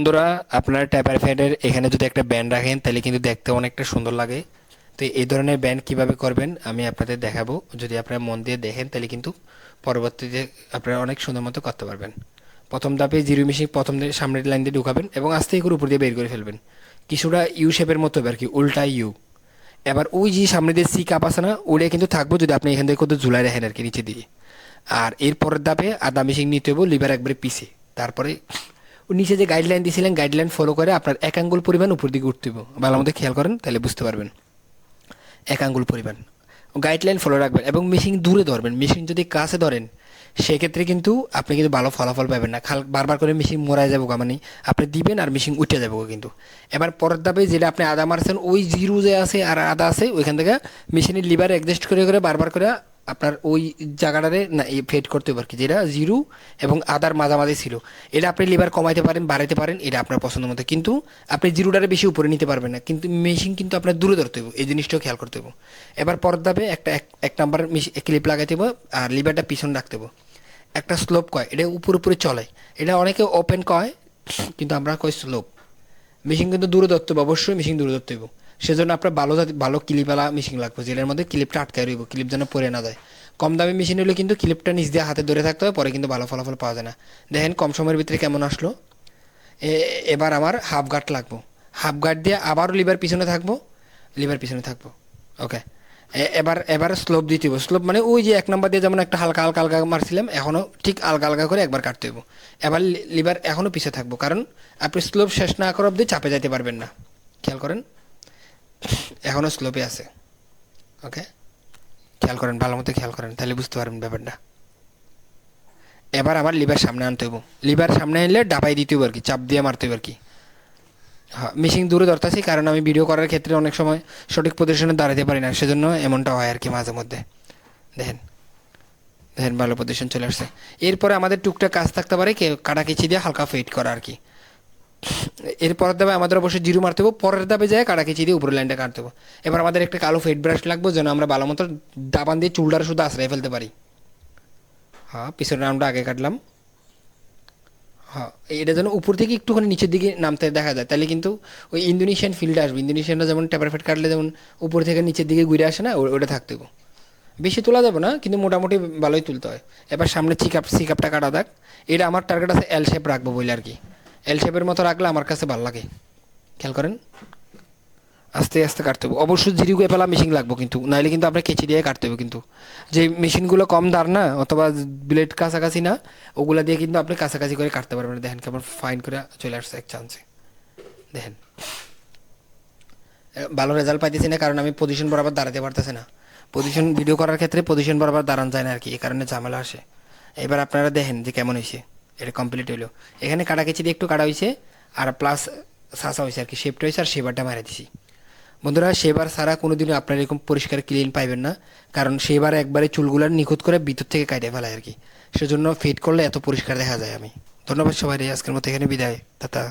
বন্ধুরা, আপনার ট্যাপার ফ্যানের এখানে যদি একটা ব্যান্ড রাখেন তাহলে কিন্তু দেখতে অনেকটা সুন্দর লাগে। তো এই ধরনের ব্যান্ড কিভাবে করবেন আমি আপনাদের দেখাবো। যদি আপনারা মন দিয়ে দেখেন তাহলে কিন্তু পরবর্তীতে আপনারা অনেক সুন্দর মতো করতে পারবেন। প্রথম ধাপে জিরো মেশিন প্রথম সামনের লাইন দিয়ে ঢুকাবেন এবং আস্তে করে উপর দিয়ে বের করে ফেলবেন। কিছুটা ইউ শেপের মতো হবে আর কি, উল্টা ইউ। এবার ওই যে সামনে দিয়ে সি কাপ আছে না, ওটা কিন্তু থাকবো যদি আপনি এখান থেকে কোথাও ঝুলাই রাখেন আর কি নিচে দিয়ে। আর এর পরের ধাপে আদা মেশিন নিতে হবে লিভার একবারে পিছে। তারপরে নিচে যে গাইডলাইন দিয়েছিলেন গাইডলাইন ফলো করে আপনার এক আঙ্গুল পরিমাণ উপর দিকে উঠতে হবে। ভালো মতো খেয়াল করেন তাহলে বুঝতে পারবেন। এক আঙ্গুল পরিমাণ গাইডলাইন ফলো রাখবেন এবং মেশিন দূরে ধরবেন। মেশিন যদি কাছে ধরেন সেক্ষেত্রে কিন্তু আপনি কিন্তু ভালো ফলাফল পাবেন না। বারবার করে মেশিন মরাই যাবো মানে আপনি দিবেন আর মেশিন উঠে যাবো কিন্তু। এবার পরের ধাপে যেটা আপনি আদা মারছেন ওই জিরো যে আছে আর আদা আছে ওইখান থেকে মেশিনের লিভার অ্যাডজাস্ট করে করে বারবার করে আপনার ওই জায়গাটারে না ফেড করতে হবে আর কি, যেটা জিরো এবং আদার মাঝামাঝি ছিল। এটা আপনি লিভার কমাইতে পারেন বাড়াইতে পারেন, এটা আপনার পছন্দ মতো। কিন্তু আপনি জিরোটারে বেশি উপরে নিতে পারবেন না, কিন্তু মেশিন কিন্তু আপনার দূরে ধরতে হবে, এই জিনিসটাও খেয়াল করতে হবে। এবার পরের ধাপে এক নাম্বার ক্লিপ লাগাইতে হবে আর লিভারটা পিছনে রাখতে হবে। একটা স্লোপ কয়, এটা উপরে উপরে চলে। এটা অনেকে ওপেন কয় কিন্তু আমরা কই স্লোপ। মেশিন কিন্তু দূরে ধরতে হবে, অবশ্যই মেশিন দূরে ধরতে হবে। সেজন্য আপনার ভালো ক্লিপওয়ালা মেশিন লাগবে, যেটার মধ্যে ক্লিপটা আটকায় রইব, ক্লিপ যেন পড়ে না যায়। কম দামি মেশিন হলে কিন্তু ক্লিপটা নিচ দিয়ে হাতে ধরে থাকতে হবে, পরে কিন্তু ভালো ফলাফল পাওয়া যায় না। দেখেন কম সময়ের ভিতরে কেমন আসলো। এবার আমার হাফ গার্ড লাগবো। হাফ গার্ড দিয়ে আবারও লিভার পিছনে থাকবো, লিভার পিছনে থাকবো। ওকে। এবার এবার স্লোপ দিতে হবে। স্লোপ মানে ওই যে এক নম্বর দিয়ে যেমন একটা হালকা হালকা হালকা মারছিলাম, এখনও ঠিক আলগা আলগা করে একবার কাটতে হইব। এবার লিভার এখনও পিছে থাকবো, কারণ আপনি স্লোপ শেষ না করা অবধি চাপে যাইতে পারবেন না। খেয়াল করেন, এখনও স্লোপে আছে। ওকে, খেয়াল করেন, ভালো মতো খেয়াল করেন, তাহলে বুঝতে পারবেন ব্যাপারটা। এবার আবার লিভার সামনে আনতে হইব। লিভার সামনে আনলে ডাবাই দিতে হইব আর কি, চাপ দিয়ে মারতে হইব আর কি। হ্যাঁ, মেশিন দূরে ধরতেছি কারণ আমি ভিডিও করার ক্ষেত্রে অনেক সময় সঠিক পজিশনে দাঁড়াতে পারি না, সেজন্য এমনটা হয় আর কি মাঝে মধ্যে। দেখেন, দেখেন ভালো পজিশন চলে আসছে। এরপরে আমাদের টুকটাক কাজ থাকতে পারে কাটা কেচি দিয়ে হালকা ফেড করা আর কি। এর পরের ধাপে আমাদের অবশ্যই জিরো মারতে হবে, পরের ধাপে যায় কাটা কেচি দিয়ে উপরের লাইনটা কাটতে হবে। এবার আমাদের একটা কালো ফেড ব্রাশ লাগবে যেন আমরা ভালো মতো দাবান দিয়ে চুলটার শুধু আশ্রয় ফেলতে পারি। হ্যাঁ, পিছনের রাউন্ডটা আগে কাটলাম। হ্যাঁ, এটা যেন উপর থেকে একটুখানি নিচের দিকে নামতে দেখা যায়, তাহলে কিন্তু ওই ইন্দোনেশিয়ান ফিল্ডে আসবে। ইন্দোনেশিয়ানরা যেমন টেপার ফেট কাটলে যেমন উপর থেকে নিচের দিকে ঘুরে আসে না, ওটা থাকতে হবে। বেশি তোলা যাবে না কিন্তু মোটামুটি ভালোই তুলতে হয়। এবার সামনে সিকাপটা কাটা দাগ। এটা আমার টার্গেট আছে এল শেপ রাখবো বলে আর কি। এল শেপের মতো রাখলে আমার কাছে ভালো লাগে। খেয়াল করেন, আস্তে আস্তে কাটতে হবে। অবশ্যই জিরো পেলা মেশিন লাগবে কিন্তু, নাহলে কিন্তু আপনার কেচি দিয়ে কাটতে হবে কিন্তু। যে মেশিনগুলো কম দার না অথবা ব্লেড কাছাকাছি না, ওগুলা দিয়ে কিন্তু আপনি কাছাকাছি করে কাটতে পারবেন। দেখেন কেমন ফাইন করে চলে আসছে এক চান্সে। দেখেন ভালো রেজাল্ট পাইতেছি না কারণ আমি পজিশন বরাবর দাঁড়াতে পারতেছি না। পজিশন ভিডিও করার ক্ষেত্রে পজিশন বরাবর দাঁড়ানো যায় না আর কি, এই কারণে ঝামেলা আসে। এবার আপনারা দেখেন যে কেমন হয়েছে, এটা কমপ্লিট হইলো। এখানে কাটা কেচি দিয়ে একটু কাটা হয়েছে আর প্লাস সাসা হয়েছে আর কি, শেপটা হয়েছে আর শেবারটা মারা দিছি। বন্ধুরা, সেবার ছাড়া কোনোদিনও আপনার এরকম পরিষ্কার ক্লিন পাইবেন না, কারণ সেবার একবারে চুলগুলার নিখুঁত করে ভিতর থেকে কাটে ফেলায় আর কি। সেজন্য ফিট করলে এত পরিষ্কার দেখা যায়। আমি ধন্যবাদ সবাই, আজকের মতো এখানে বিদায়, টাটা।